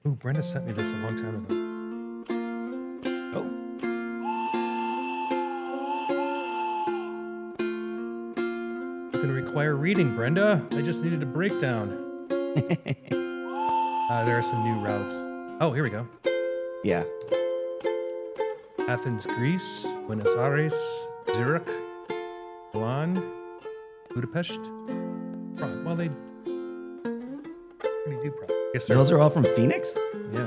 Ooh, Brenda sent me this a long time ago. Oh. It's going to require reading, Brenda. I just needed a breakdown. There are some new routes. Oh, here we go. Yeah. Athens, Greece, Buenos Aires, Zurich, Milan, Budapest, Prague. Well, they do Prague. Yes, Those are all from Phoenix? Yeah.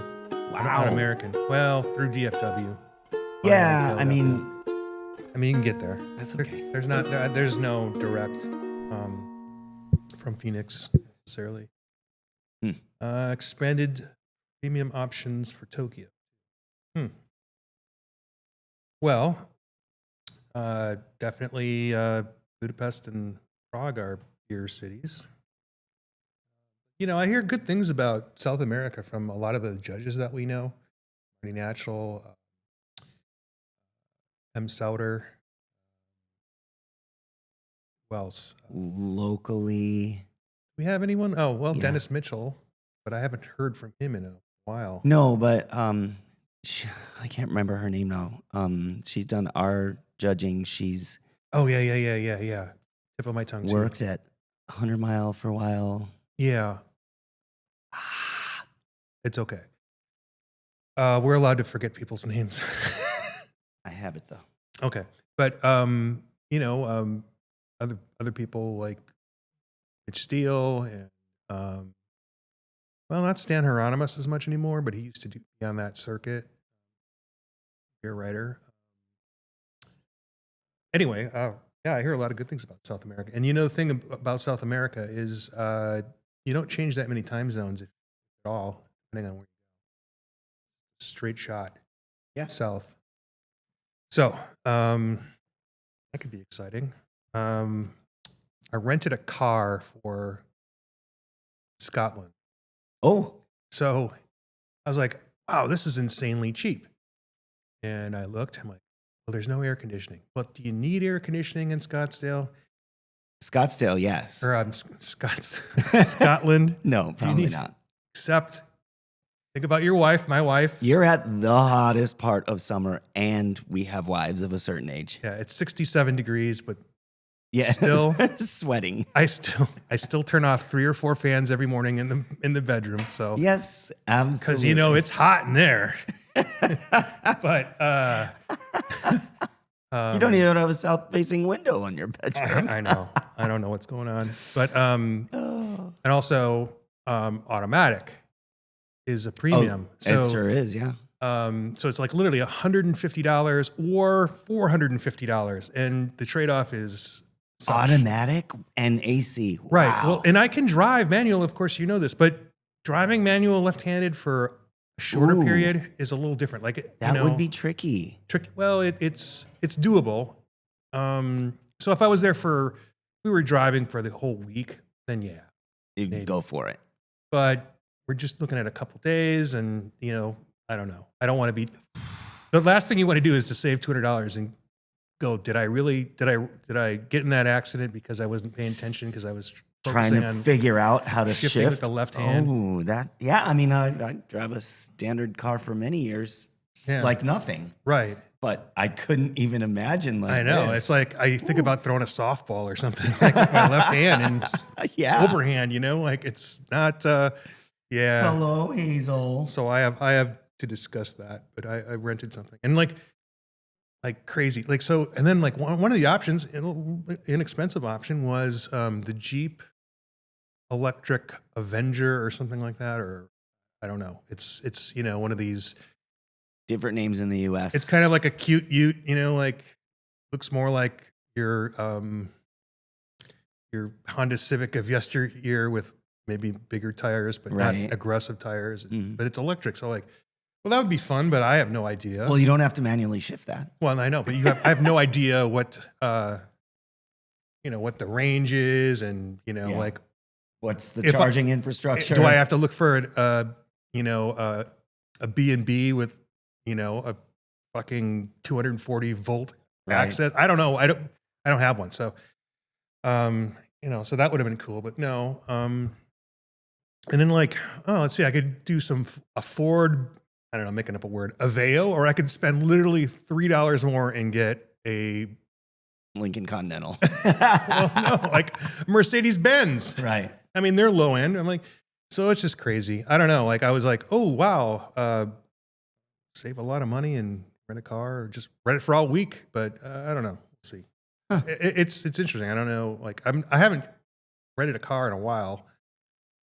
Wow. Not American. Well, through DFW. Yeah, I mean, you can get there. that's okay. There's no direct from Phoenix necessarily. Expanded premium options for Tokyo. Well, definitely Budapest and Prague are beer cities. You know, I hear good things about South America from a lot of the judges that we know. Pretty Natural, M. Souter. Who else? Locally. We have anyone? Oh, well, Yeah. Dennis Mitchell, but I haven't heard from him in a while. No, but I can't remember her name now. She's done our judging. She's Oh, yeah. Tip of my tongue, too. worked at 100 Mile for a while. Yeah. It's okay. We're allowed to forget people's names. I have it though. Okay. But, you know, other people like Mitch Steele and, well, not Stan Hieronymus as much anymore, but he used to be on that circuit. Beer writer. Anyway, yeah, I hear a lot of good things about South America. And you know, the thing about South America is you don't change that many time zones, if at all, depending on where you go. Straight shot. Yeah. South. So, that could be exciting. I rented a car for Scotland. Oh, So I was like, wow, this is insanely cheap. And I looked, I'm like, well, there's no air conditioning. But do you need air conditioning in Scottsdale? Scottsdale, yes. Or Scotland? No, probably need- not. Except, think about your wife, my wife. You're at the hottest part of summer, and we have wives of a certain age. Yeah, it's 67 degrees, but Yeah, Still- sweating. I still turn off 3 or 4 fans every morning in the bedroom. So Yes, absolutely. because you know it's hot in there. But you don't even have a south-facing window on your bedroom. I know. I don't know what's going on. But and also automatic is a premium. It sure is, yeah. So it's like literally $150 or $450, and the trade-off is such. Automatic and AC. Right. Wow. Well, and I can drive manual. Of course, you know this, but driving manual left-handed for a shorter Ooh. period is a little different. Like that would be tricky. tricky. Well, it's doable. So if I was there we were driving for the whole week, then yeah. You'd Maybe. go for it. But we're just looking at a couple days, and you know, I don't know. I don't want to be. The last thing you want to do is to save $200 and go. Did I get in that accident because I wasn't paying attention because I was Trying focusing to on figure out how to shifting shift with the left hand? Oh, yeah. I mean, I drive a standard car for many years, Yeah. like nothing. Right. But I couldn't even imagine like I know. this. It's like I think about throwing a softball or something like with my left hand and yeah. overhand. You know, like it's not. Yeah. Hello, Hazel. So I have to discuss that, but I rented something and like crazy, like so, and then like one of the options, an inexpensive option, was the Jeep Electric Avenger or something like that, or I don't know. It's you know, one of these. Different names in the U.S. It's kind of like a cute Ute, you know, like looks more like your Honda Civic of yesteryear with maybe bigger tires, but not aggressive tires. Mhm. But it's electric, so like, well, that would be fun, but I have no idea. Well, you don't have to manually shift that. Well, I know, but I have no idea what you know, what the range is, and you know, Yeah. like What's the If I- charging infrastructure? do I have to look for a B&B with, you know, a fucking 240 volt Right. access? I don't know. I don't have one. So, you know, so that would have been cool, but no. And then like, oh, let's see, I could do a Ford, I don't know, making up a word, Aveo, or I could spend literally $3 more and get a Lincoln Continental. well, no, like Mercedes Benz. Right. I mean, they're low end. I'm like, so it's just crazy. I don't know. Like I was like, oh wow, save a lot of money and rent a car, or just rent it for all week. But I don't know. Let's see. Huh. It's interesting. I don't know. Like I haven't rented a car in a while.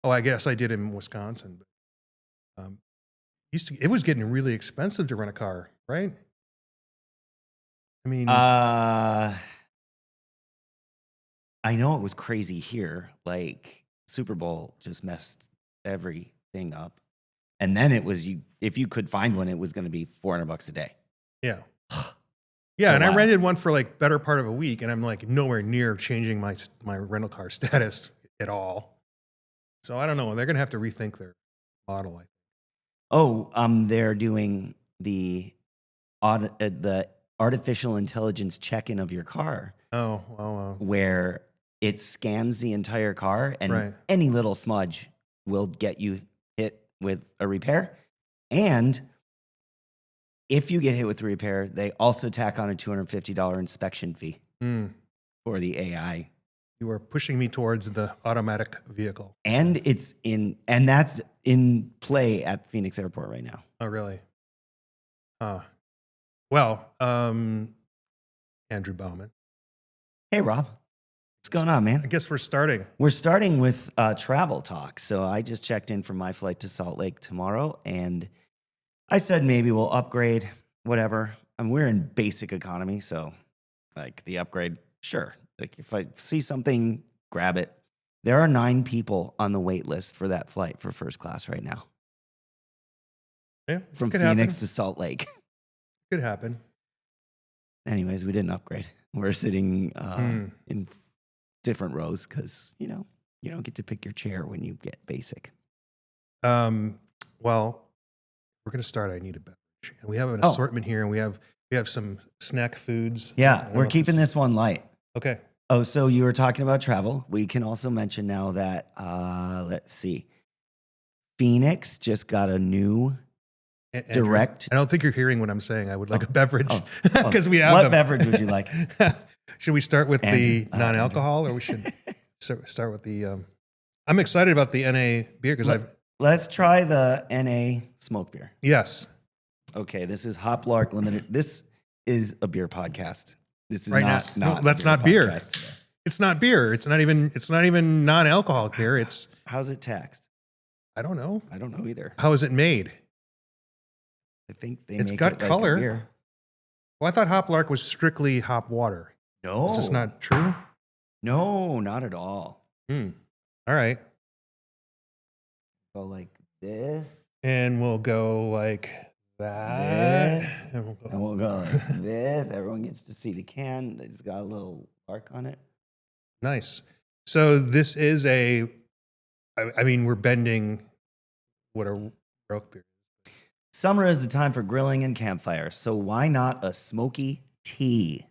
Oh, I guess I did in Wisconsin. But it was getting really expensive to rent a car, right? I mean, I know it was crazy here. Like Super Bowl just messed everything up. And then it was if you could find one, it was going to be $400 a day. yeah. Yeah, So and I wild. rented one for like better part of a week, and I'm like nowhere near changing my rental car status at all. So I don't know. They're gonna have to rethink their model. Oh, they're doing the artificial intelligence check-in of your car, Oh, well, where it scans the entire car, and Right. any little smudge will get you hit with a repair. And if you get hit with a repair, they also tack on a $250 inspection fee for the AI. You are pushing me towards the automatic vehicle. And that's in play at Phoenix Airport right now. Oh, really? Well, Andrew Bauman. Hey, Rob. What's going on, man? I guess we're starting. We're starting with travel talk. So I just checked in for my flight to Salt Lake tomorrow, and I said maybe we'll upgrade, whatever. And we're in basic economy, so like the upgrade, sure. Like if I see something, grab it. There are 9 people on the wait list for that flight for first class right now. Yeah, From could Phoenix happen. to Salt Lake. Could happen. Anyways, we didn't upgrade. We're sitting in different rows because, you don't get to pick your chair when you get basic. Well, we're gonna start. I need a beverage, and we have an assortment here, and we have some snack foods. I Yeah, don't we're know if keeping this one light. Okay. Oh, so you were talking about travel. We can also mention now that, let's see, Phoenix just got a new Andrew, direct. I don't think you're hearing what I'm saying. I would like a beverage Oh. because we have What them. beverage would you like? Should we start with the Andrew. non-alcohol, or we should start with the? I'm excited about the NA beer because Let's try the NA smoke beer. Yes. Okay, this is Hop Lark Limited. This is a beer podcast. This is Right not now. No, a that's not beer. podcast today. It's not beer. It's not even non-alcoholic beer. It's How's it taxed? I don't know. I don't know either. How is it made? I think they It's make got it like color. a beer. Well, I thought Hop Lark was strictly hop water. No, Is this not true? No, not at all. All right. Go like this. And we'll go like that. This. And And we'll go like this. Everyone gets to see the can. It's got a little arc on it. Nice. So this is I mean, we're bending what a rogue beer. Summer is the time for grilling and campfire, so why not a smoky tea?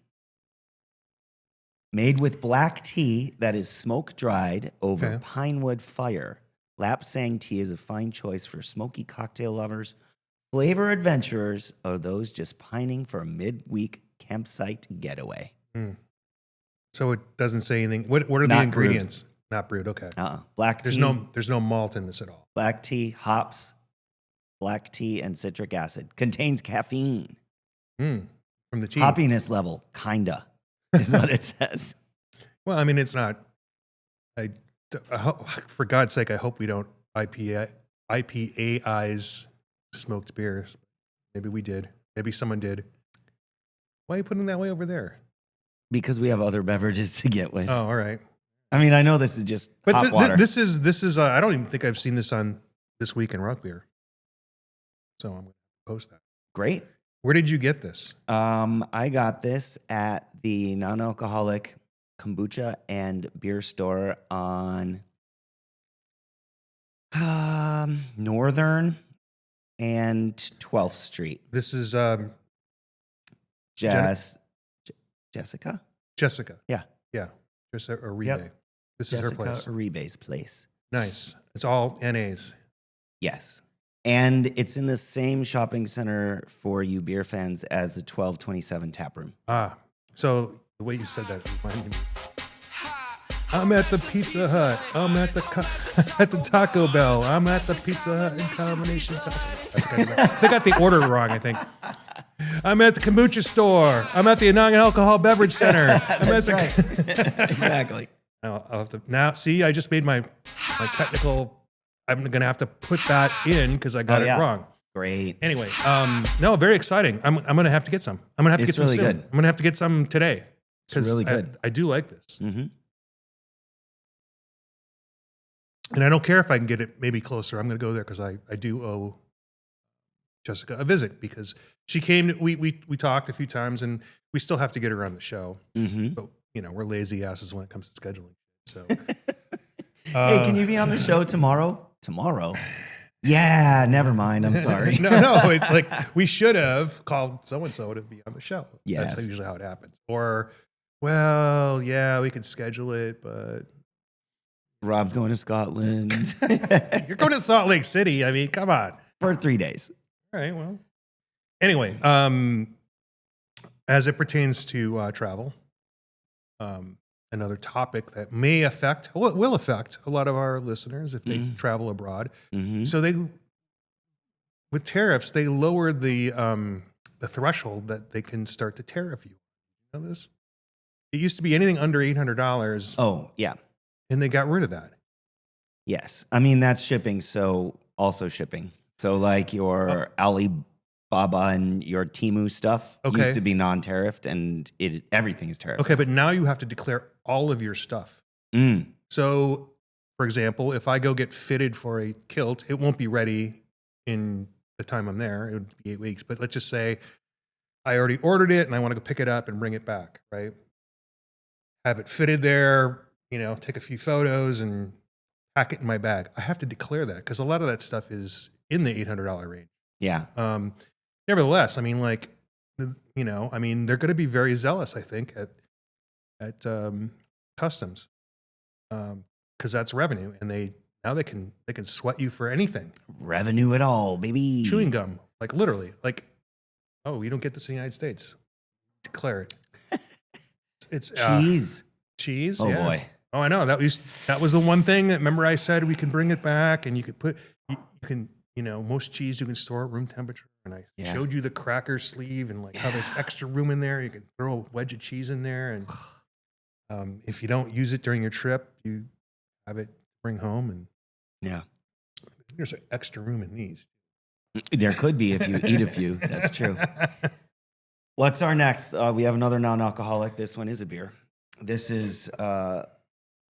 Made with black tea that is smoke dried over Okay. pine wood fire, Lapsang tea is a fine choice for smoky cocktail lovers, flavor adventurers, or those just pining for a midweek campsite getaway. So it doesn't say anything. What are the Not ingredients? Not brewed. Okay. Black tea. There's no malt in this at all. Black tea, hops, black tea, and citric acid. Contains caffeine. From the tea. Hoppiness level, kinda, is what it says. Well, I mean, it's not. For God's sake, I hope we don't IPAize smoked beers. Maybe we did. Maybe someone did. Why are you putting that way over there? Because we have other beverages to get with. Oh, all right. I mean, I know this is just But hot water. this is. I don't even think I've seen this on This Week in Rock Beer. So I'm going to post that. Great. Where did you get this? I got this at the non-alcoholic kombucha and beer store on Northern and 12th Street. This is Jessica? Jessica. Yeah. Yeah. Jessica Uribe. Yep. This is her Jessica place. Uribe's place. Nice. It's all NAs. Yes. And it's in the same shopping center for you beer fans as the 1227 tap room. So the way you said that reminded me. I'm at the Pizza Hut. I'm at the at the Taco Bell. I'm at the Pizza Hut in combination taco. They got the order wrong, I think. I'm at the kombucha store. I'm at the non-alcohol beverage center. That's right. Exactly. I'll have to now. See, I just made my technical. I'm gonna have to put that in because I got it wrong. Great. Anyway, no, very exciting. I'm gonna have to get some. I'm gonna have to get some really soon. good. I'm gonna have to get some today. It's really good. I do like this. Mm-hmm. And I don't care if I can get it maybe closer. I'm going to go there because I do owe Jessica a visit because she came. We talked a few times and we still have to get her on the show. Mm-hmm. But we're lazy asses when it comes to scheduling. So, hey, can you be on the show tomorrow? Tomorrow? Yeah, never mind. I'm sorry. No. It's like we should have called so and so to be on the show. Yes. That's usually how it happens. Or, well, yeah, we could schedule it, but. Rob's going to Scotland. You're going to Salt Lake City. I mean, come on. For 3 days. All right, well. Anyway, as it pertains to travel, another topic that may affect, will affect a lot of our listeners if they travel abroad. Mm-hmm. So with tariffs, they lowered the threshold that they can start to tariff you. You know this? It used to be anything under $800. Oh, yeah. And they got rid of that. Yes. I mean, that's shipping. So also shipping. So like your Alibaba and your Temu stuff used to be non-tariffed and everything is tariffed. Okay, but now you have to declare all of your stuff. So, for example, if I go get fitted for a kilt, it won't be ready in the time I'm there. It would be 8 weeks. But let's just say I already ordered it and I want to go pick it up and bring it back, right? Have it fitted there, take a few photos and pack it in my bag. I have to declare that because a lot of that stuff is in the $800 range. Yeah. Nevertheless, I mean, they're going to be very zealous, I think, at customs because that's revenue, and they can sweat you for anything. Revenue at all, baby. Chewing gum, like literally, like, oh, you don't get this in the United States. Declare it. It's cheese. Cheese. Oh yeah. boy. Oh, I know. That was the one thing that, remember I said we can bring it back and you could most cheese you can store at room temperature. And I showed you the cracker sleeve and how there's extra room in there. You can throw a wedge of cheese in there. And if you don't use it during your trip, you have it bring home. And there's extra room in these. There could be if you eat a few. That's true. What's our next? We have another non-alcoholic. This one is a beer. This is...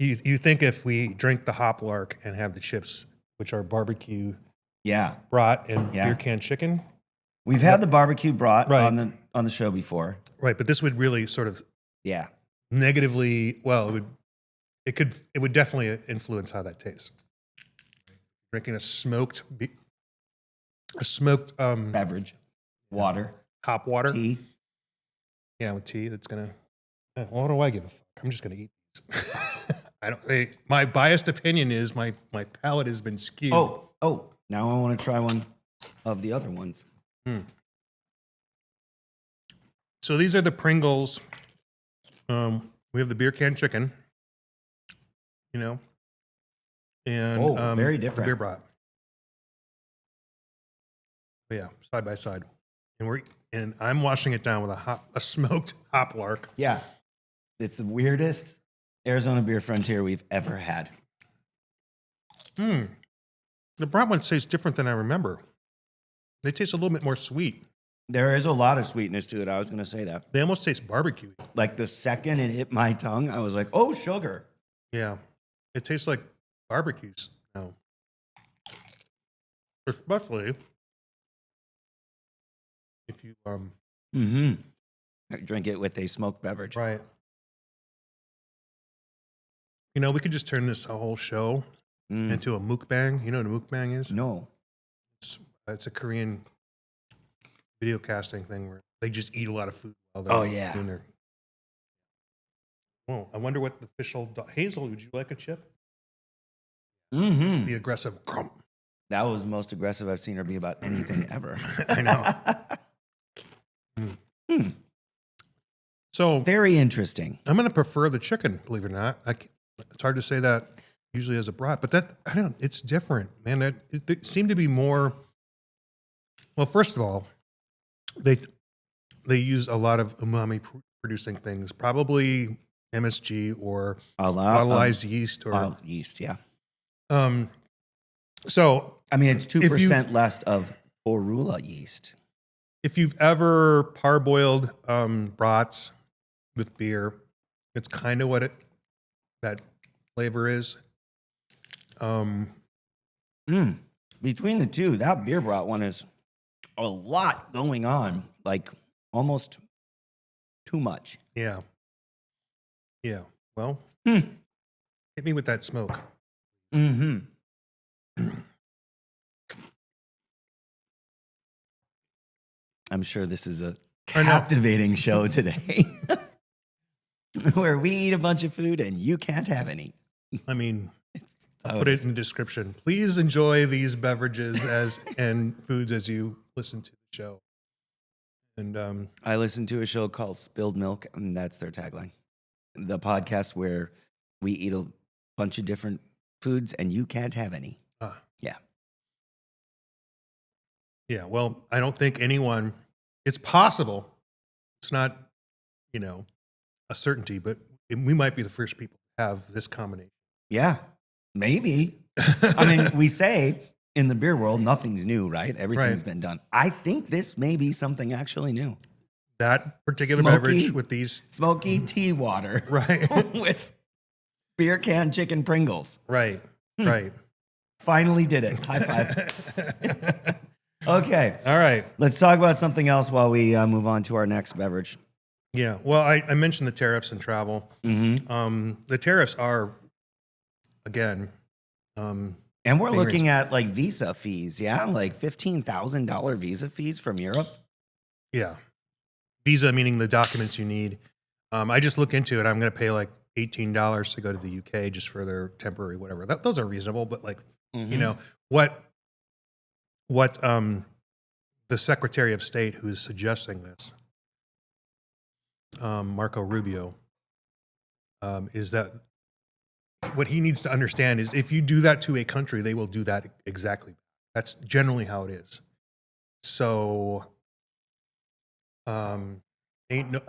You think if we drink the Hop Lark and have the chips, which are barbecue brat and beer can chicken? We've had the barbecue brat on the show before. Right, but this would really sort of negatively, it would definitely influence how that tastes. Drinking a smoked beverage, water, hop water, tea. Yeah, with tea, that's gonna. What do I give a fuck? I'm just gonna eat these. My biased opinion is my palate has been skewed. Oh! Now I want to try one of the other ones. So these are the Pringles. We have the beer can chicken. And very different. The beer brat. Yeah, side by side, and I'm washing it down with a smoked Hop Lark. Yeah, it's the weirdest Arizona beer frontier we've ever had. The brat ones taste different than I remember. They taste a little bit more sweet. There is a lot of sweetness to it. I was going to say that. They almost taste barbecue. Like the second it hit my tongue, I was like, oh, sugar. Yeah. It tastes like barbecues now. Especially if you drink it with a smoked beverage. Right. We could just turn this whole show into a mukbang. You know what a mukbang is? No. It's a Korean video casting thing where they just eat a lot of food while they're doing their... Well, I wonder what the official... Hazel, would you like a chip? Mm-hmm. The aggressive crump. That was the most aggressive I've seen her be about anything ever. I know. So Very interesting. I'm going to prefer the chicken, believe it or not. It's hard to say that usually as a brat, but it's different, man. It seemed to be more. Well, first of all, they use a lot of umami producing things, probably MSG or volatile yeast or yeast. Yeah. So I mean, it's 2% less of Borula yeast. If you've ever parboiled brats with beer, it's kind of what that flavor is. Between the two, that beer brat one is a lot going on, like almost too much. Yeah. Yeah. Well, hit me with that smoke. Mm-hmm. I'm sure this is a captivating show today where we eat a bunch of food and you can't have any. I mean, I'll put it in the description. Please enjoy these beverages and foods as you listen to the show. And I listen to a show called Spilled Milk, and that's their tagline. The podcast where we eat a bunch of different foods and you can't have any. Yeah. Yeah, well, I don't think anyone, it's possible. It's not, a certainty, but we might be the first people to have this combination. Yeah, maybe. I mean, we say in the beer world, nothing's new, right? Everything's been done. I think this may be something actually new. That particular beverage with these smoky tea water. Right. With beer can chicken Pringles. Right. Right. Finally did it. High five. Okay. All right. Let's talk about something else while we move on to our next beverage. Yeah. Well, I mentioned the tariffs and travel. Mm-hmm. The tariffs are, again, and we're looking at like visa fees, yeah? Like $15,000 visa fees from Europe. Yeah. Visa meaning the documents you need. I just look into it. I'm going to pay like $18 to go to the UK just for their temporary whatever. Those are reasonable, but like, what the Secretary of State who's suggesting this, Marco Rubio, is that what he needs to understand is if you do that to a country, they will do that exactly. That's generally how it is. So, nope.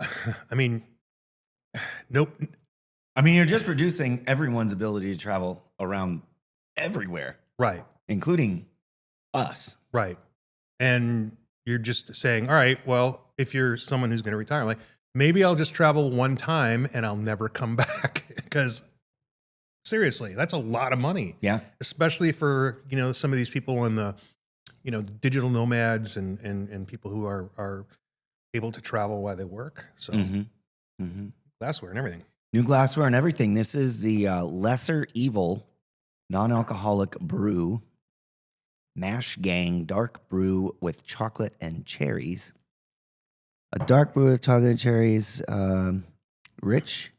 I mean, you're just reducing everyone's ability to travel around everywhere. Right. Including us. Right. And you're just saying, all right, well, if you're someone who's going to retire, like maybe I'll just travel one time and I'll never come back because seriously, that's a lot of money. Yeah. Especially for, some of these people in the, digital nomads and people who are able to travel while they work. So glassware and everything. New glassware and everything. This is the Lesser Evil non-alcoholic brew. Mash Gang dark brew with chocolate and cherries. A dark brew with chocolate and cherries. Rich,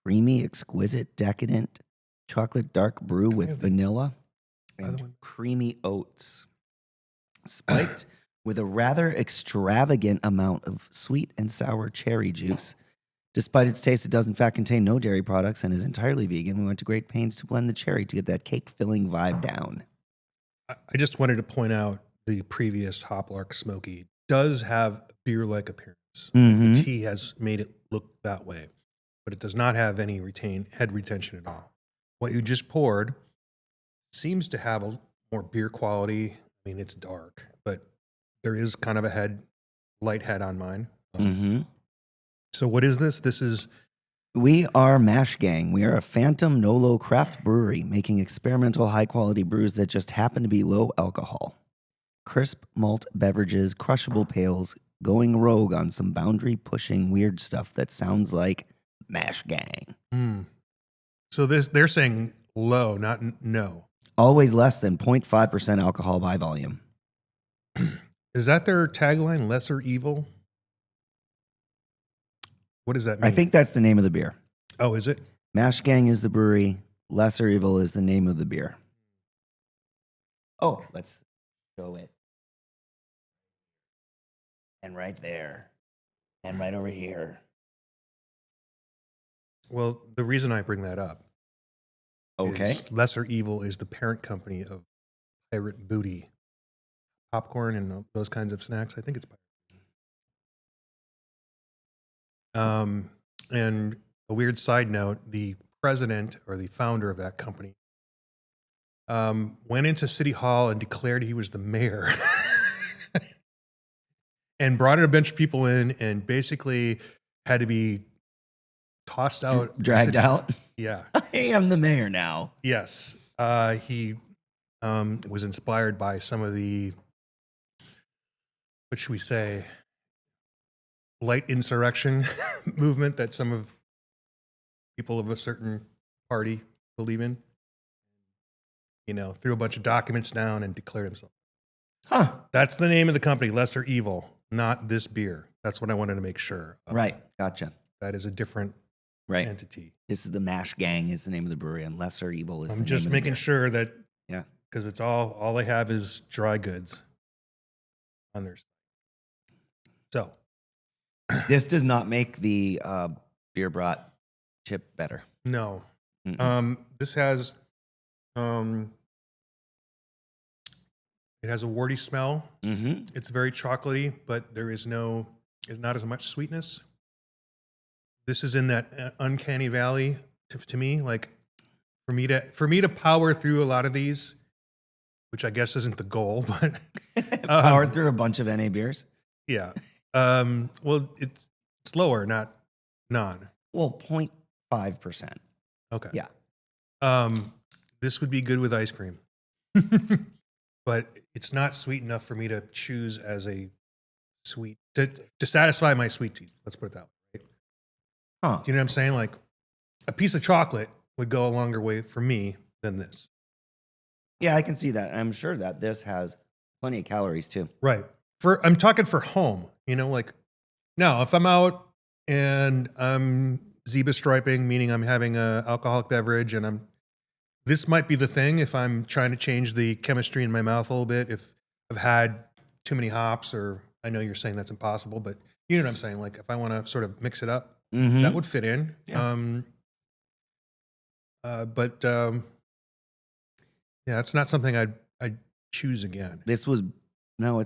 creamy, exquisite, decadent chocolate dark brew with vanilla and creamy oats. Spiked with a rather extravagant amount of sweet and sour cherry juice. Despite its taste, it does in fact contain no dairy products and is entirely vegan. We went to great pains to blend the cherry to get that cake-filling vibe down. I just wanted to point out the previous Hop Lark Smoky does have a beer-like appearance. Mm-hmm. The tea has made it look that way, but it does not have any head retention at all. What you just poured seems to have a more beer quality. I mean, it's dark, but there is kind of a light head on mine. So what is this? We are Mash Gang. We are a phantom no-low craft brewery making experimental high-quality brews that just happen to be low alcohol. Crisp malt beverages, crushable pails, going rogue on some boundary-pushing weird stuff that sounds like Mash Gang. So they're saying low, not no. Always less than 0.5% alcohol by volume. Is that their tagline, Lesser Evil? What does that mean? I think that's the name of the beer. Oh, is it? Mash Gang is the brewery. Lesser Evil is the name of the beer. Oh, let's show it. And right there. And right over here. Well, the reason I bring that up Okay. is Lesser Evil is the parent company of Pirate Booty popcorn and those kinds of snacks. I think it's and a weird side note, the president or the founder of that company went into City Hall and declared he was the mayor and brought a bunch of people in and basically had to be tossed out. Dragged out? Yeah. I am the mayor now. Yes. He was inspired by some of the, what should we say, light insurrection movement that some of people of a certain party believe in. You know, threw a bunch of documents down and declared himself. Huh. That's the name of the company, Lesser Evil, not this beer. That's what I wanted to make sure of. Right. Gotcha. That is a different Right. entity. This is the Mash Gang is the name of the brewery, and Lesser Evil is the I'm name just of the making beer. sure that, Yeah. because it's all they have is dry goods on their site. So This does not make the beer brat chip better. no, Mm-mm. this has it has a warty smell. Mm-hmm. It's very chocolatey, but there is not as much sweetness. This is in that uncanny valley to me. Like for me to power through a lot of these, which I guess isn't the goal, but Powered through a bunch of NA beers. yeah. Well, it's lower, not non. Well, 0.5%. Okay. Yeah. This would be good with ice cream, but it's not sweet enough for me to choose as a sweet to satisfy my sweet tooth. Let's put it that way. Right? Huh. Do you know what I'm saying? Like a piece of chocolate would go a longer way for me than this. Yeah, I can see that. I'm sure that this has plenty of calories too. Right. I'm talking for home, you know, like now if I'm out and I'm zebra striping, meaning I'm having a alcoholic beverage and this might be the thing if I'm trying to change the chemistry in my mouth a little bit, if I've had too many hops, or I know you're saying that's impossible, but you know what I'm saying? Like if I want to sort of mix it up, Mm-hmm. that would fit in. Yeah. Yeah, it's not something I'd choose again. It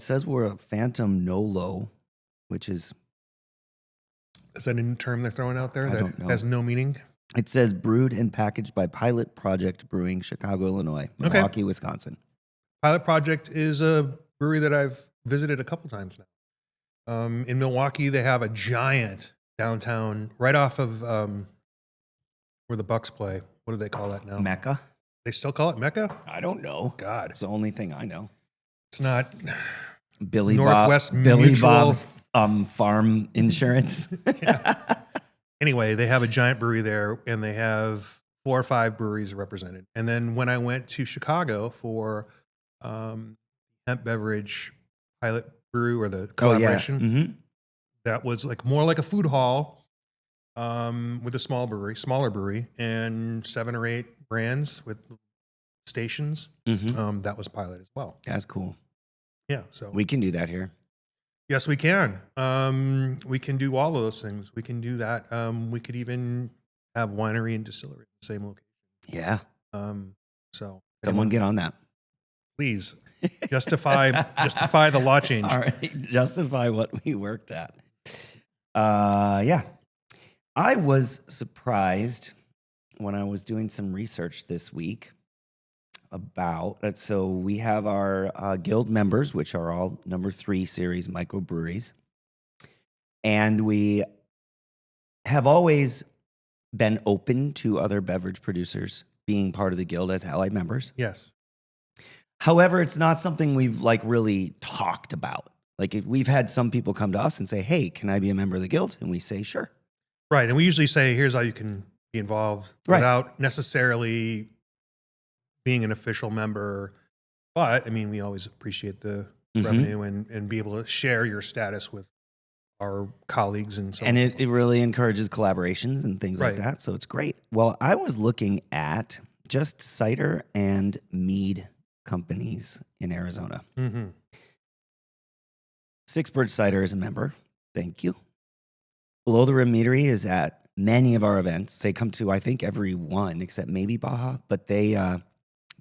says we're a Phantom No-Low, which is, Is that a new term they're throwing out there I that don't know. has no meaning? it says brewed and packaged by Pilot Project Brewing, Chicago, Illinois, Okay. Milwaukee, Wisconsin. Pilot Project is a brewery that I've visited a couple times now. In Milwaukee, they have a giant downtown, right off of where the Bucks play. What do they call that now? Mecca? They still call it Mecca? I don't know. God, It's the only thing I know. it's not. Billy Northwest Billy Mutual. Bob's farm insurance. Anyway, they have a giant brewery there, and they have 4 or 5 breweries represented. And then when I went to Chicago for hemp beverage pilot brew or the collaboration, Mm-hmm. that was like more like a food hall with a smaller brewery, and 7 or 8 brands with stations. Mm-hmm. That was pilot as well. That's cool. Yeah, so We can do that here. yes, we can. We can do all of those things. We can do that. We could even have winery and distillery in the same location. Yeah. So Someone get on that. please justify the law change. All right. Justify what we worked at. Yeah. I was surprised when I was doing some research this week about, so we have our guild members, which are all number 3 series microbreweries. And we have always been open to other beverage producers being part of the guild as allied members. Yes. However, it's not something we've like really talked about. Like if we've had some people come to us and say, "Hey, can I be a member of the guild?" And we say, "Sure." Right. And we usually say, here's how you can be involved Right. without necessarily being an official member. But I mean, we always appreciate the Mhm. revenue and be able to share your status with our colleagues and so on. And and so it really encourages collaborations and things like Right. that. So it's great. Well, I was looking at just cider and mead companies in Arizona. Mm-hmm. Six Birch Cider is a member. Thank you. Below the Rim Meadery is at many of our events. They come to, I think, every one except maybe Baja, but they're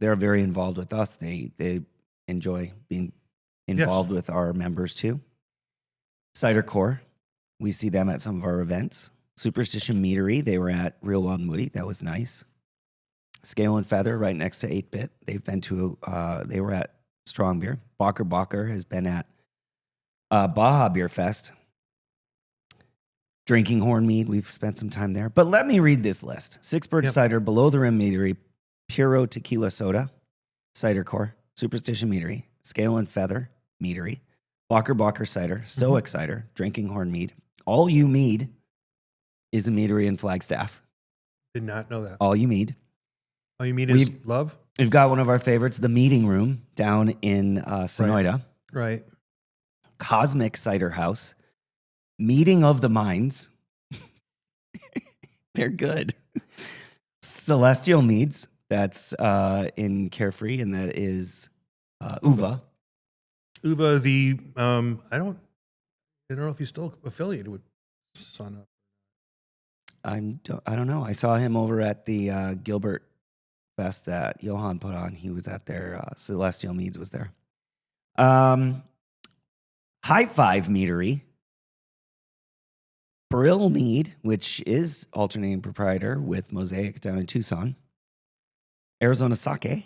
very involved with us. They enjoy being involved with our members too. Cider Core, we see them at some of our events. Superstition Meadery, they were at Real Wild and Woody. That was nice. Scale and Feather, right next to 8-Bit. They've been to, they were at Strong Beer. Bacher has been at Baja Beer Fest. Drinking Horn Mead, we've spent some time there. But let me read this list. Six Birch Cider, Below the Rim Meadery, Puro Tequila Soda, Cider Core, Superstition Meadery, Scale and Feather Meadery, Bacher Cider, Stoic Cider, Drinking Horn Mead. All You Mead is a meadery in Flagstaff. Did not know that. All You Mead. All You Mead is love? We've got one of our favorites, the Meeting Room, down in Sonoyta. Right. Cosmic Cider House. Meeting of the Minds. They're good. Celestial Meads. That's in Carefree, and that is Uva. Uva, the I don't know if he's still affiliated with Sana. I don't know. I saw him over at the Gilbert Fest that Johan put on. He was at their Celestial Meads was there. High Five Meadery. Brill Mead, which is alternating proprietor with Mosaic down in Tucson. Arizona Sake.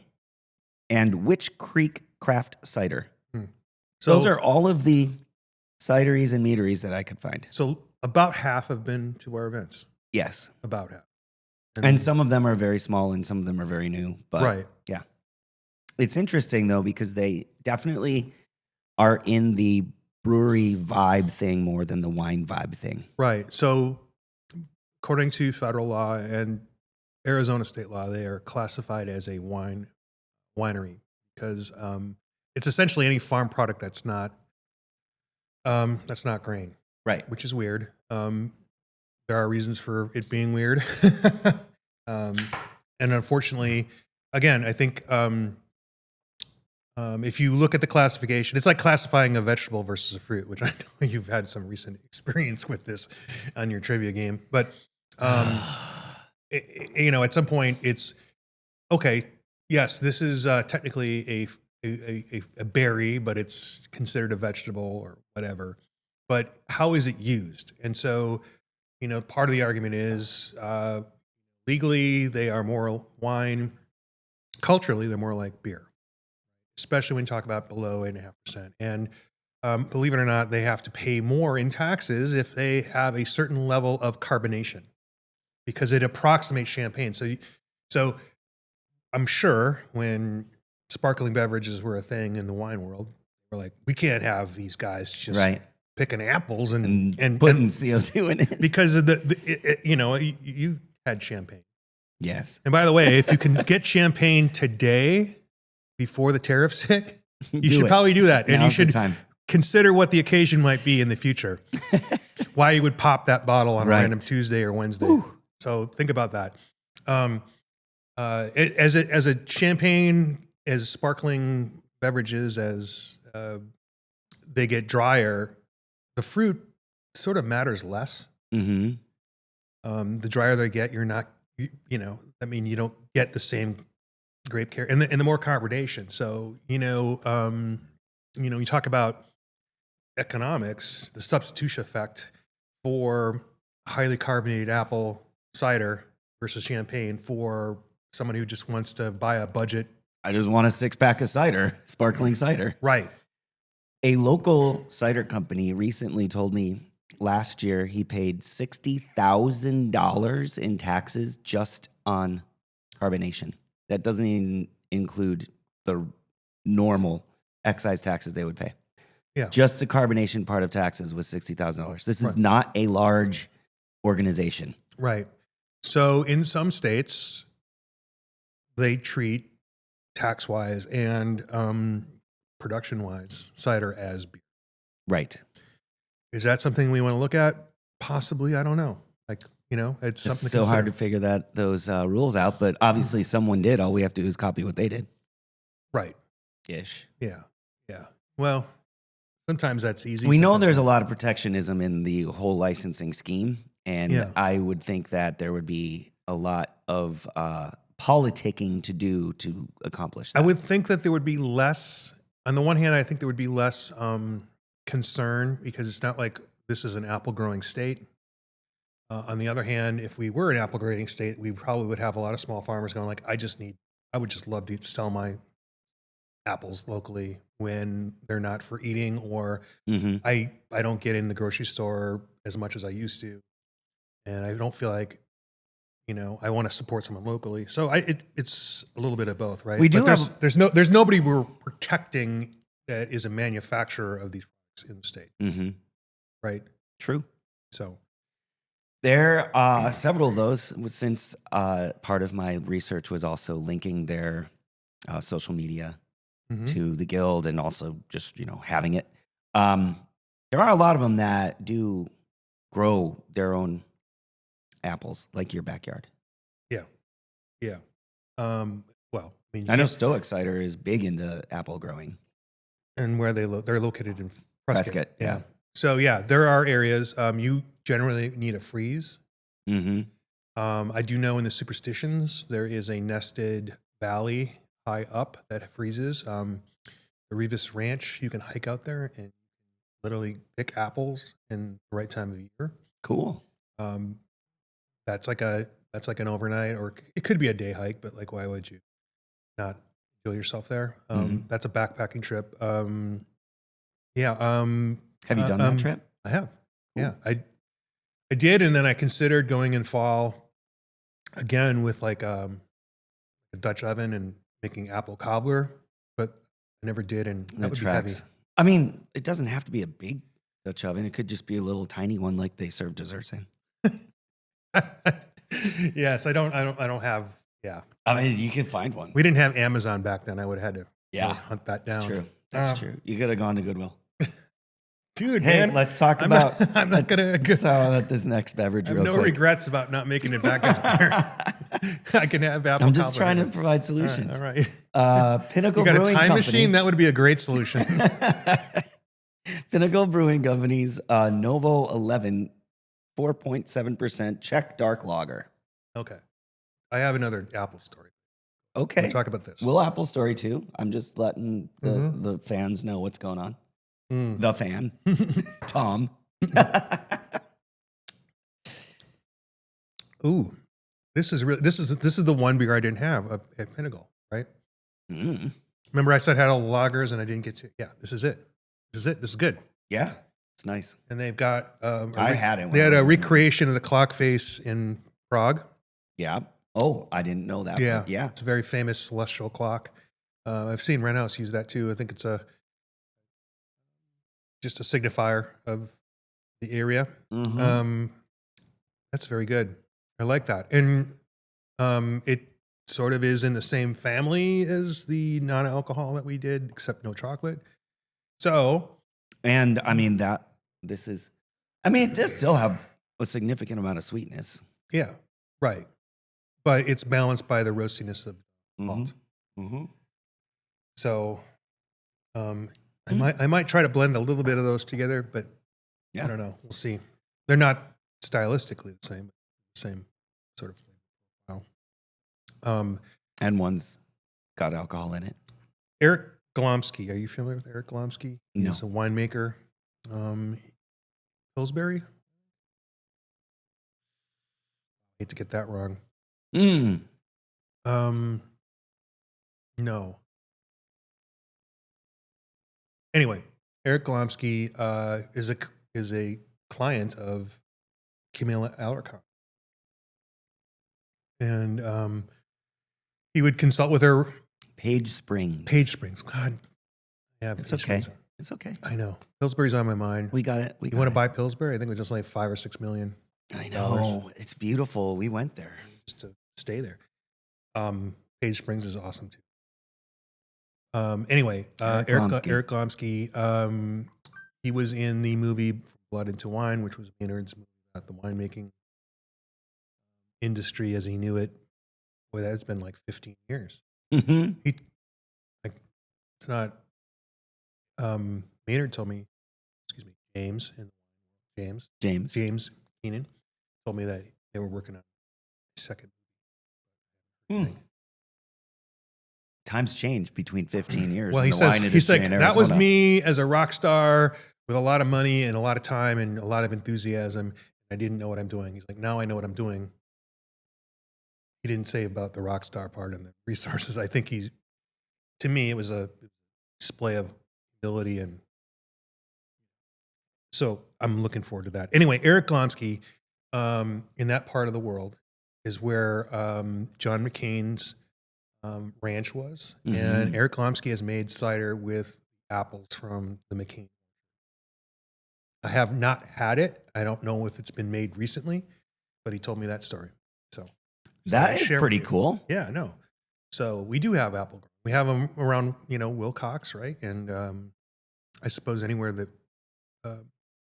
And Witch Creek Craft Cider. So those are all of the cideries and meaderies that I could find. So about half have been to our events. Yes. About half. And some of them are very small and some of them are very new. But right. Yeah. It's interesting, though, because they definitely are in the brewery vibe thing more than the wine vibe thing. Right. So according to federal law and Arizona state law, they are classified as a winery because it's essentially any farm product that's not grain. Right. Which is weird. There are reasons for it being weird. And unfortunately, again, I think if you look at the classification, it's like classifying a vegetable versus a fruit, which I know you've had some recent experience with this on your trivia game. But, at some point it's, okay, yes, this is technically a berry, but it's considered a vegetable or whatever. But how is it used? And so, part of the argument is legally they are more wine. Culturally, they're more like beer, especially when you talk about below 8.5%. And believe it or not, they have to pay more in taxes if they have a certain level of carbonation because it approximates champagne. So I'm sure when sparkling beverages were a thing in the wine world, we're like, we can't have these guys just picking apples and putting CO2 in it because of you've had champagne. Yes. And by the way, if you can get champagne today before the tariffs hit, you should probably do that. And you should consider what the occasion might be in the future. Why you would pop that bottle on a random Tuesday or Wednesday. Ooh. So think about that. As a champagne, as sparkling beverages, as they get drier, the fruit sort of matters less. Mm-hmm. The drier they get, you're not, you don't get the same grape care and the more carbonation. So, you talk about economics, the substitution effect for highly carbonated apple cider versus champagne for someone who just wants to buy a budget. I just want a 6-pack of cider, sparkling cider. Right. A local cider company recently told me last year he paid $60,000 in taxes just on carbonation. That doesn't even include the normal excise taxes they would pay. Yeah. Just the carbonation part of taxes was $60,000. This is not a large organization. Right. So in some states, they treat tax-wise and production-wise cider as beer. Right. Is that something we want to look at? Possibly. I don't know. It's something so hard to figure those rules out, but obviously someone did. All we have to do is copy what they did. Right. ish. Yeah. Yeah. Well, sometimes that's easy. We know sometimes there's a not. lot of protectionism in the whole licensing scheme, and Yeah. I would think that there would be a lot of politicking to do to accomplish that. I would think that there would be less. On the one hand, I think there would be less concern because it's not like this is an apple growing state. On the other hand, if we were an apple growing state, we probably would have a lot of small farmers going like, I would just love to sell my apples locally when they're not for eating, or Mhm. I don't get in the grocery store as much as I used to, and I don't feel like I want to support someone locally. So it's a little bit of both, right? We do But have- there's nobody we're protecting that is a manufacturer of these products in the state, Mhm. right? True. So There are several of those since part of my research was also linking their social media mhm. to the guild and also just, having it. There are a lot of them that do grow their own apples, like your backyard. yeah, yeah. Well, I mean, I know Stoic Cider is big into apple growing. and where they're located in Prescott. Prescott, yeah. So yeah, there are areas you generally need a freeze. Mm-hmm. I do know in the superstitions there is a nested valley high up that freezes. The Revis Ranch, you can hike out there and literally pick apples in the right time of year. Cool. That's like an overnight, or it could be a day hike, but like, why would you not enjoy yourself there? That's a backpacking trip. Yeah. Have you done that trip? I have. Cool. Yeah, I did, and then I considered going in fall again with like a Dutch oven and making apple cobbler, but I never did, and that would be heavy. I mean, it doesn't have to be a big Dutch oven. It could just be a little tiny one like they serve desserts in. Yes, I don't have. Yeah, I mean, you can find one. we didn't have Amazon back then. I would have had to Yeah, hunt that down. That's true. That's true. You could have gone to Goodwill. Dude, Hey, man, let's talk I'm about. I'm not gonna. about this next beverage. I have real no quick. regrets about not making it back out there. I can have apple. I'm just cobbler trying to here. provide solutions. All right. Pinnacle You got a Brewing time Company. machine? That would be a great solution. Pinnacle Brewing Company's Novo 11, 4.7% Czech dark lager. Okay. I have another Apple story. Okay. We'll talk about this. We'll Apple story too. I'm just letting Mhm. the fans know what's going on. Mm. The fan, Tom. Ooh, this is the one beer I didn't have at Pinnacle, right? Mm. Remember I said I had all the lagers and I didn't get to. Yeah, this is it. This is good. Yeah, it's nice. And they've got. I had it. They had a recreation of the clockface in Prague. Yeah. Oh, I didn't know that. Yeah, Yeah. It's a very famous celestial clock. I've seen Renhouse use that too. I think it's just a signifier of the area. Mhm. That's very good. I like that. And it sort of is in the same family as the non-alcohol that we did, except no chocolate. So, And I mean it does still have a significant amount of sweetness. yeah, right. But it's balanced by the roastiness of malt. Mm-hmm. So, I might try to blend a little bit of those together, but Yeah. I don't know. We'll see. They're not stylistically the same sort of thing. Wow. And one's got alcohol in it. Eric Glomsky. Are you familiar with Eric Glomsky? No. He's a winemaker. Pillsbury? Hate to get that wrong. Mm. No. Anyway, Eric Glomsky is a client of Camilla Alarcon. And he would consult with her. Page Springs. Page Springs. God. Yeah, It's Page okay. Springs. It's okay. I know. Pillsbury's on my mind. We got it. You want to buy Pillsbury? I think it was just like $5 or $6 million I know. It's beautiful. We went there. just to stay there. Page Springs is awesome too. Anyway, Eric Glomsky, he was in the movie Blood into Wine, which was Maynard's movie about the winemaking industry as he knew it. Boy, that's been like 15 years. Mm-hmm. It's not. Maynard told me, excuse me, James James. Keenan told me that they were working on a second Hmm. thing. Times change between 15 years. Well, in he the says wine he's industry like in that was Arizona. me as a rock star with a lot of money and a lot of time and a lot of enthusiasm. I didn't know what I'm doing. He's like, now I know what I'm doing. He didn't say about the rock star part and the resources. I think to me, it was a display of ability, and so I'm looking forward to that. Anyway, Eric Glomsky, in that part of the world is where John McCain's ranch was, and Eric Glomsky has made cider with apples from the McCain. I have not had it. I don't know if it's been made recently, but he told me that story. So That is pretty cool. Yeah, no. So we do have apple. We have them around, Wilcox, right? And I suppose anywhere that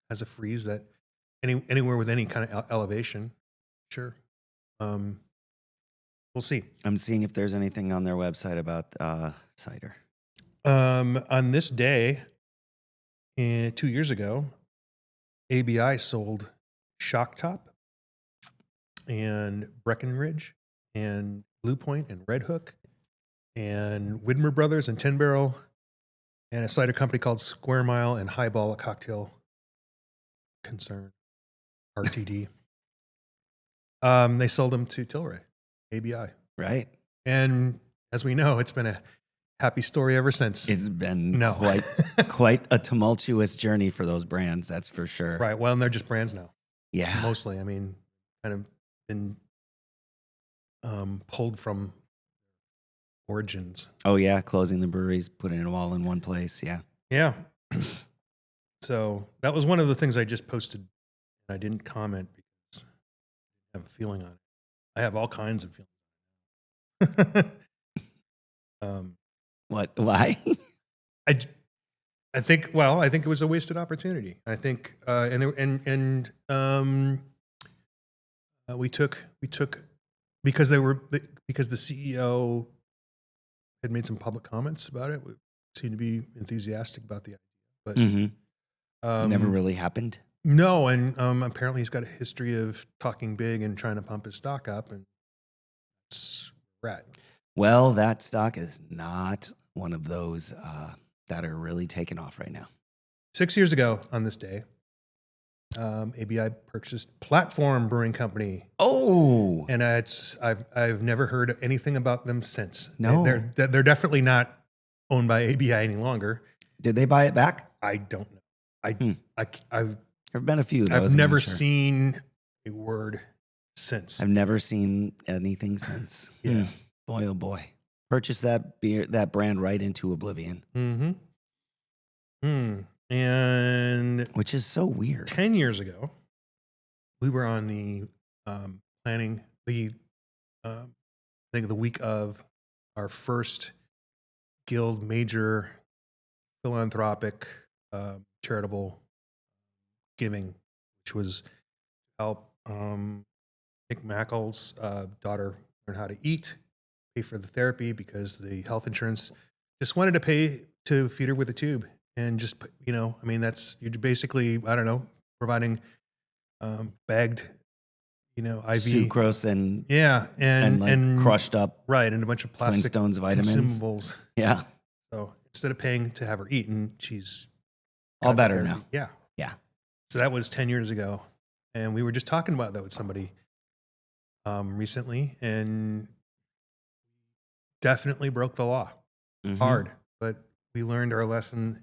has a freeze that anywhere with any kind of elevation, sure. We'll see. I'm seeing if there's anything on their website about cider. On this day, 2 years ago, ABI sold Shock Top and Breckenridge and Blue Point and Red Hook and Widmer Brothers and 10 Barrel and a cider company called Square Mile and Highball, a cocktail concern, RTD. They sold them to Tilray, ABI. Right. And as we know, it's been a happy story ever since. It's been quite a tumultuous journey for those brands, that's for sure. Right. Well, and they're just brands now. Yeah. Mostly. I mean, kind of been pulled from origins. Oh, yeah. Closing the breweries, putting it all in one place. Yeah. Yeah. So that was one of the things I just posted. I didn't comment because I have a feeling on it. I have all kinds of feelings. What? Why? I think it was a wasted opportunity. I think, we took because the CEO had made some public comments about it. We seemed to be enthusiastic about the idea, but Never really happened. no. And apparently, he's got a history of talking big and trying to pump his stock up, and it's rat. Well, that stock is not one of those that are really taking off right now. 6 years ago on this day, ABI purchased Platform Brewing Company. Oh, And I've never heard anything about them since. No. They're definitely not owned by ABI any longer. did they buy it back? I don't know. There have been a few. I've never seen a word since. I've never seen anything since. Yeah. Boy, oh boy. Purchase that brand right into oblivion. And Which is so weird. 10 years ago, we were on the planning the I think the week of our first guild major philanthropic charitable giving, which was help Nick Mackle's daughter learn how to eat, pay for the therapy because the health insurance just wanted to pay to feed her with a tube. And just, that's, you're basically, I don't know, providing bagged, IV. Sucrose and and crushed up right, and a bunch of plastic Flintstones vitamins. consumables. Yeah. So instead of paying to have her eaten, she's All got better therapy. now. Yeah. Yeah. So that was 10 years ago. And we were just talking about that with somebody recently, and definitely broke the law hard. But we learned our lesson,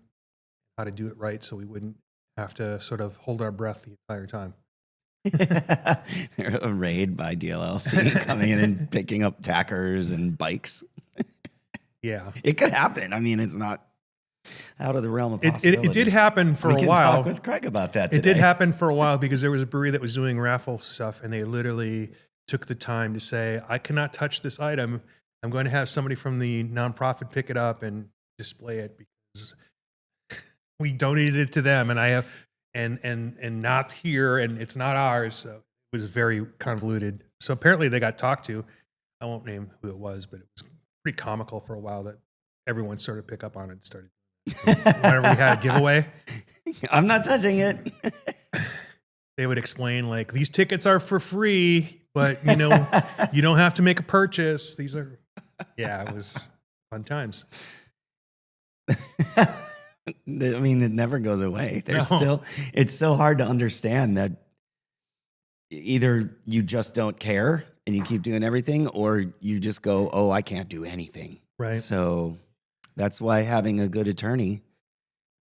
how to do it right, so we wouldn't have to sort of hold our breath the entire time. A raid by DLLC coming in and picking up tackers and bikes. Yeah. It could happen. I mean, it's not out of the realm of possibility. It did happen for we a can while. Talk with Craig about that today. It did happen for a while because there was a brewery that was doing raffle stuff, and they literally took the time to say, I cannot touch this item. I'm going to have somebody from the nonprofit pick it up and display it because we donated it to them, and I have and not here, and it's not ours. So it was very convoluted. So apparently they got talked to. I won't name who it was, but it was pretty comical for a while that everyone started to pick up on it and started. Whenever we had a giveaway, I'm not touching it. they would explain like these tickets are for free, but you don't have to make a purchase. These are, it was fun times. I mean, it never goes away. It's still hard to understand that either you just don't care and you keep doing everything, or you just go, oh, I can't do anything. Right. So that's why having a good attorney,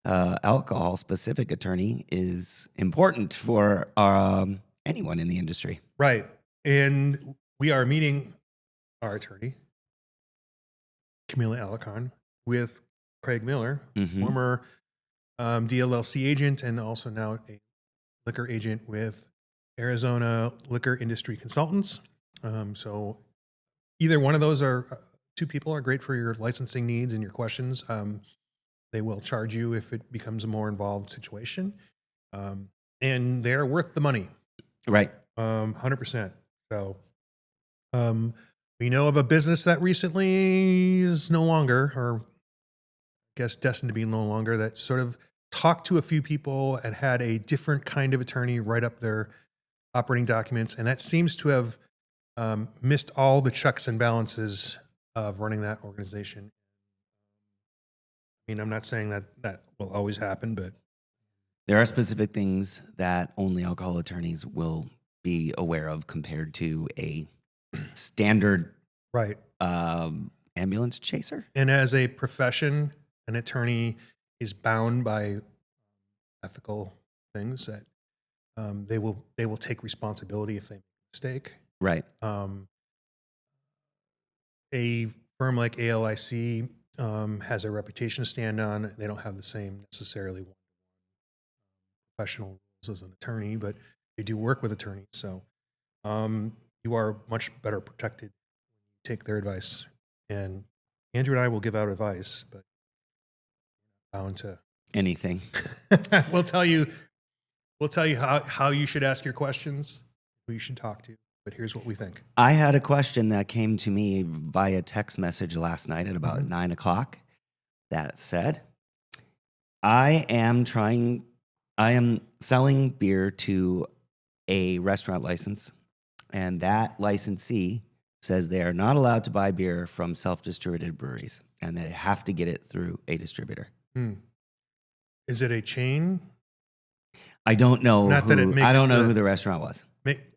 alcohol specific attorney, is important for anyone in the industry. Right. And we are meeting our attorney, Camila Alarcon, with Craig Miller, former DLLC agent and also now a liquor agent with Arizona Liquor Industry Consultants. So either one of those two people are great for your licensing needs and your questions. They will charge you if it becomes a more involved situation. And they're worth the money. Right. 100%. So we know of a business that recently is no longer, or I guess destined to be no longer, that sort of talked to a few people and had a different kind of attorney write up their operating documents. And that seems to have missed all the checks and balances of running that organization. I mean, I'm not saying that will always happen, but there are specific things that only alcohol attorneys will be aware of compared to a standard right ambulance chaser. And as a profession, an attorney is bound by ethical things that they will take responsibility if they make a mistake. Right. A firm like ALIC has a reputation to stand on. They don't have the same necessarily professional rules as an attorney, but they do work with attorneys. So you are much better protected when you take their advice. And Andrew and I will give out advice, but bound to anything. We'll tell you how you should ask your questions, who you should talk to. But here's what we think. I had a question that came to me via text message last night at about 9 o'clock that said, I am selling beer to a restaurant license, and that licensee says they are not allowed to buy beer from self-distributed breweries, and they have to get it through a distributor. Is it a chain? I don't know. I don't know who the restaurant was.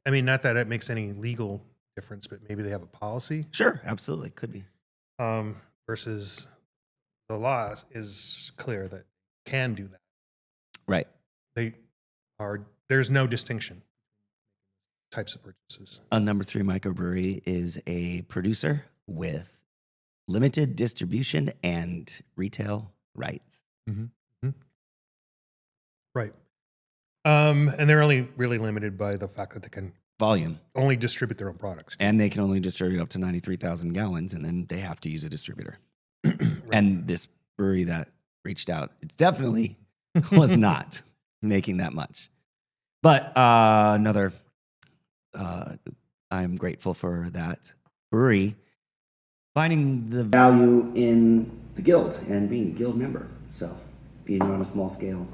I mean, not that it makes any legal difference, but maybe they have a policy. Sure, absolutely, could be. Versus the law is clear that can do that. Right. There's no distinction types of purchases. A number 3 microbrewery is a producer with limited distribution and retail rights. Right. And they're only really limited by the fact that they can volume only distribute their own products. And they can only distribute up to 93,000 gallons, and then they have to use a distributor. Right. And this brewery that reached out, it definitely was not making that much. But I'm grateful for that brewery finding the value in the guild and being a guild member. So even on a small scale,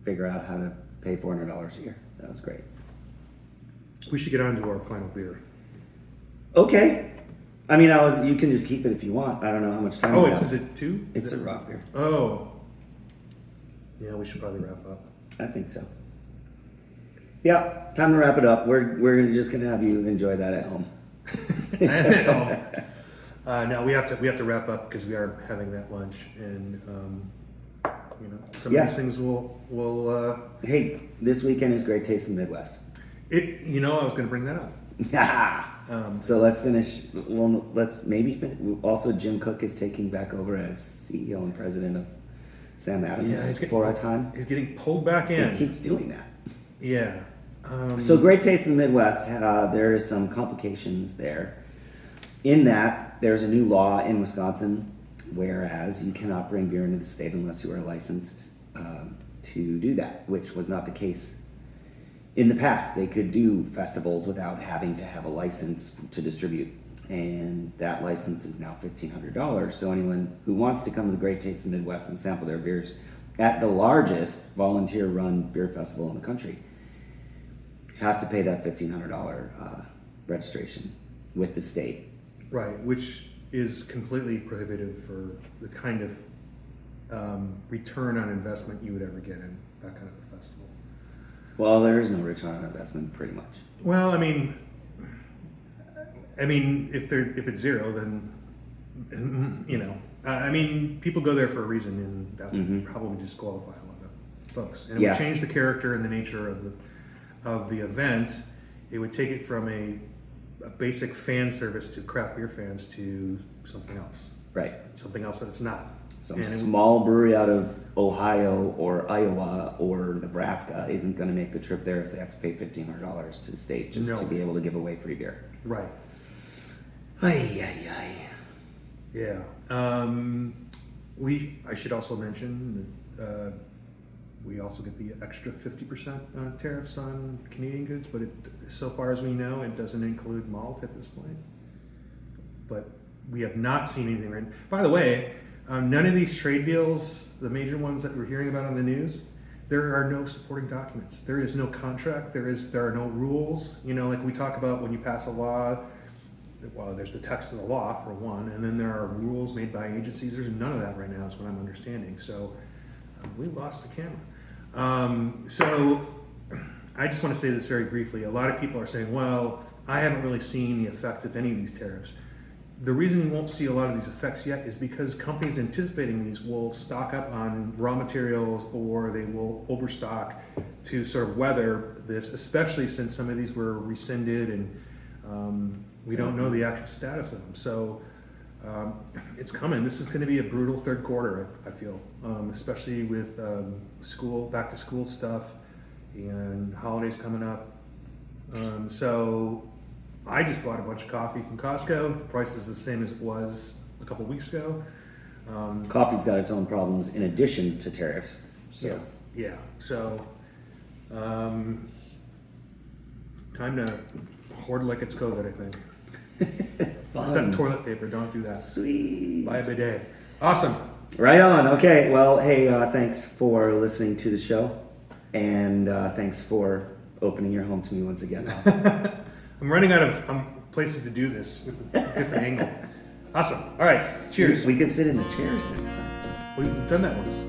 figure out how to pay $400 a year. That was great. We should get on to our final beer. Okay. I mean, you can just keep it if you want. I don't know how much time. Is it 2? It's a rock beer. Oh. Yeah, we should probably wrap up. I think so. Yeah, time to wrap it up. We're just gonna have you enjoy that at home. At home. No, we have to wrap up because we are having that lunch, and some of these things will. Hey, this weekend is Great Taste in the Midwest. I was going to bring that up. So let's finish. Well, let's maybe finish. Also, Jim Cook is taking back over as CEO and president of Sam Adams for a time. He's getting pulled back in. He keeps doing that. Yeah. So Great Taste in the Midwest, there is some complications there. In that, there's a new law in Wisconsin, whereas you cannot bring beer into the state unless you are licensed to do that, which was not the case in the past. They could do festivals without having to have a license to distribute. and that license is now $1,500. So anyone who wants to come to the Great Taste of the Midwest and sample their beers at the largest volunteer-run beer festival in the country has to pay that $1,500 registration with the state. Right, which is completely prohibitive for the kind of return on investment you would ever get in that kind of a festival. Well, there is no return on investment, pretty much. Well, I mean, if it's zero, then I mean, people go there for a reason, and that would probably disqualify a lot of folks. And it would change the character and the nature of the event. It would take it from a basic fan service to craft beer fans to something else. Right. Something else that it's not. Some small brewery out of Ohio or Iowa or Nebraska isn't going to make the trip there if they have to pay $1,500 to the state just to be able to give away free beer. Right. Ay. Yeah. I should also mention that we also get the extra 50% tariffs on Canadian goods, but so far as we know, it doesn't include malt at this point. But we have not seen anything written. By the way, none of these trade deals, the major ones that we're hearing about on the news, there are no supporting documents. There is no contract. There are no rules. Like we talk about when you pass a law. Well, there's the text of the law for one, and then there are rules made by agencies. There's none of that right now, is what I'm understanding. So we lost the camera. So I just want to say this very briefly. A lot of people are saying, well, I haven't really seen the effect of any of these tariffs. The reason you won't see a lot of these effects yet is because companies anticipating these will stock up on raw materials, or they will overstock to sort of weather this, especially since some of these were rescinded and we don't know the actual status of them. So it's coming. This is going to be a brutal third quarter, I feel, especially with back to school stuff and holidays coming up. So I just bought a bunch of coffee from Costco. The price is the same as it was a couple weeks ago. Coffee's got its own problems in addition to tariffs. So. Yeah. So time to hoard like it's COVID, I think. Except toilet paper, don't do that. Sweet. Buy a bidet. Awesome. Right on. Okay. Well, hey, thanks for listening to the show, and thanks for opening your home to me once again. I'm running out of places to do this with a different angle. Awesome. All right. Cheers. We could sit in the chairs next time. We've done that once.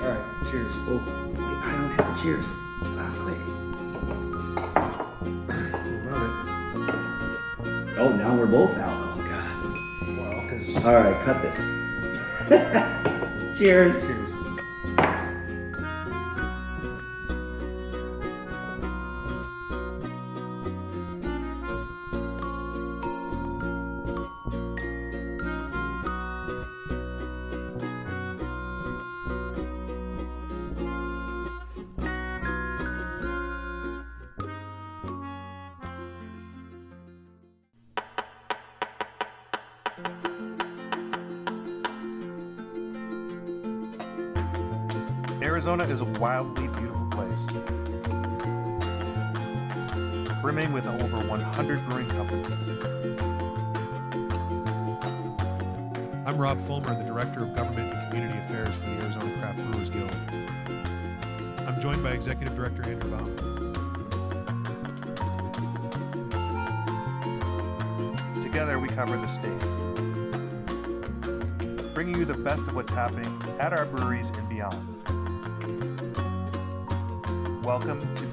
All right. Cheers. Oh, wait, I don't have the cheers. Quick. Love it. Oh, now we're both out. Oh, God. Well, because. All right, cut this. Cheers. Cheers. Arizona is a wildly beautiful place, brimming with over 100 brewing companies. I'm Rob Fulmer, the Director of Government and Community Affairs for the Arizona Craft Brewers Guild. I'm joined by Executive Director Andrew Baum. Together we cover the state, bringing you the best of what's happening at our breweries and beyond. Welcome to